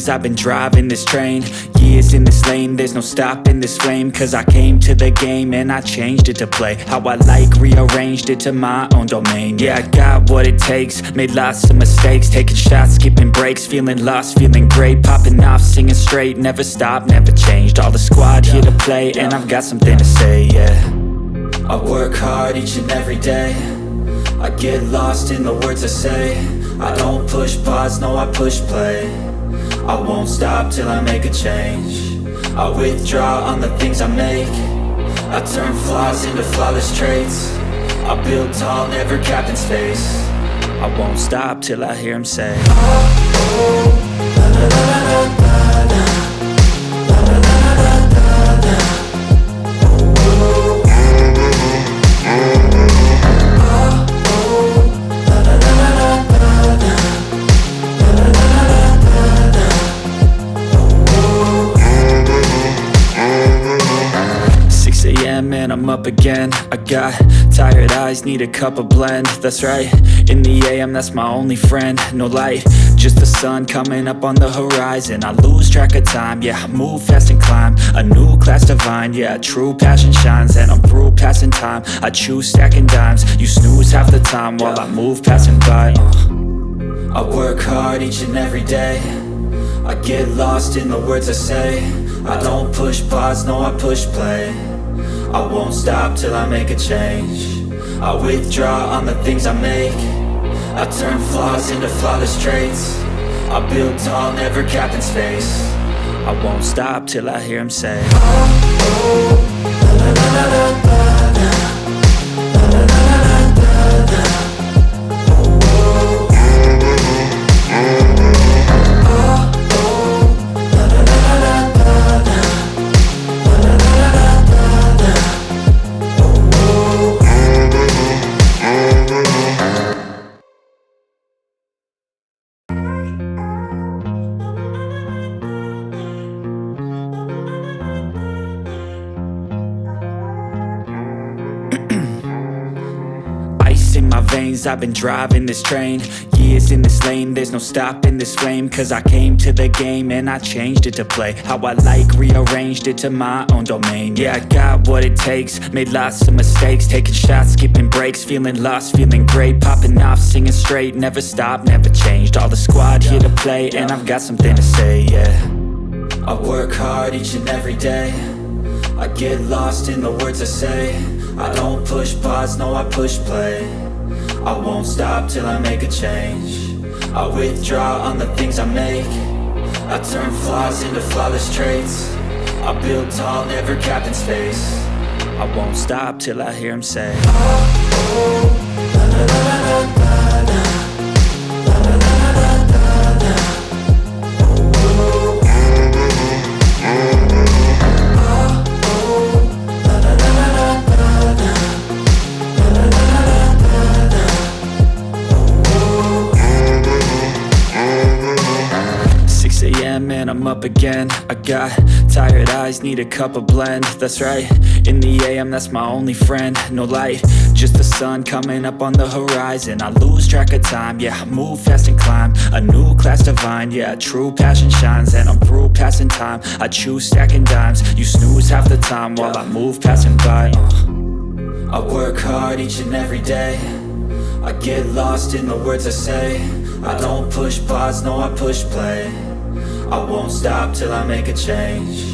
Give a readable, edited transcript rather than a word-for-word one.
veins, I've been driving this train. Years in this lane, there's no stopping this flame. Cause I came to the game and I changed it to play how I like, rearranged it to my own domain. Yeah, I got what it takes, made lots of mistakes, taking shots, skipping breaks, feeling lost, feeling great, popping off, singing straight, never stopped, never changed. All the squad here to play, and I've got something to say, yeah. I work hard each and every day, I get lost in the words I say. I don't push pause, no I push play. I won't stop till I make a change. I withdraw on the things I make. I turn flaws into flawless traits. I build tall, never capped in space. I won't stop till I hear him say, oh, oh, la la la la la la, la la la la la la, oh, oh, and I'm up again. I got tired eyes, need a cup of blend. That's right, in the AM, that's my only friend. No light, just the sun coming up on the horizon. I lose track of time, yeah, I move fast and climb a new class divine, yeah, true passion shines. And I'm through passing time, I choose stacking dimes. You snooze half the time while I move passing by. I work hard each and every day, I get lost in the words I say. I don't push pause, no I push play. I won't stop till I make a change. I withdraw on the things I make. I turn flaws into flawless traits. I build tall, never capped in space. I won't stop till I hear him say, oh, oh, la la la la la la, la la la la la la. In my veins, I've been driving this train. Years in this lane, there's no stopping this flame. Cause I came to the game and I changed it to play how I like, rearranged it to my own domain. Yeah, I got what it takes, made lots of mistakes, taking shots, skipping breaks, feeling lost, feeling great, popping off, singing straight, never stopped, never changed. All the squad here to play, and I've got something to say, yeah. I work hard each and every day, I get lost in the words I say. I don't push pause, no I push play. I won't stop till I make a change. I withdraw on the things I make. I turn flaws into flawless traits. I build tall, never capped in space. I won't stop till I hear him say, oh, oh, la la la la la la, la la la la la la, oh, oh, and I'm up again. I got tired eyes, need a cup of blend. That's right, in the AM, that's my only friend. No light, just the sun coming up on the horizon. I lose track of time, yeah, I move fast and climb a new class divine, yeah, true passion shines. And I'm through passing time, I choose stacking dimes. You snooze half the time while I move passing by. I work hard each and every day, I get lost in the words I say. I don't push pause, no I push play. I won't stop till I make a change.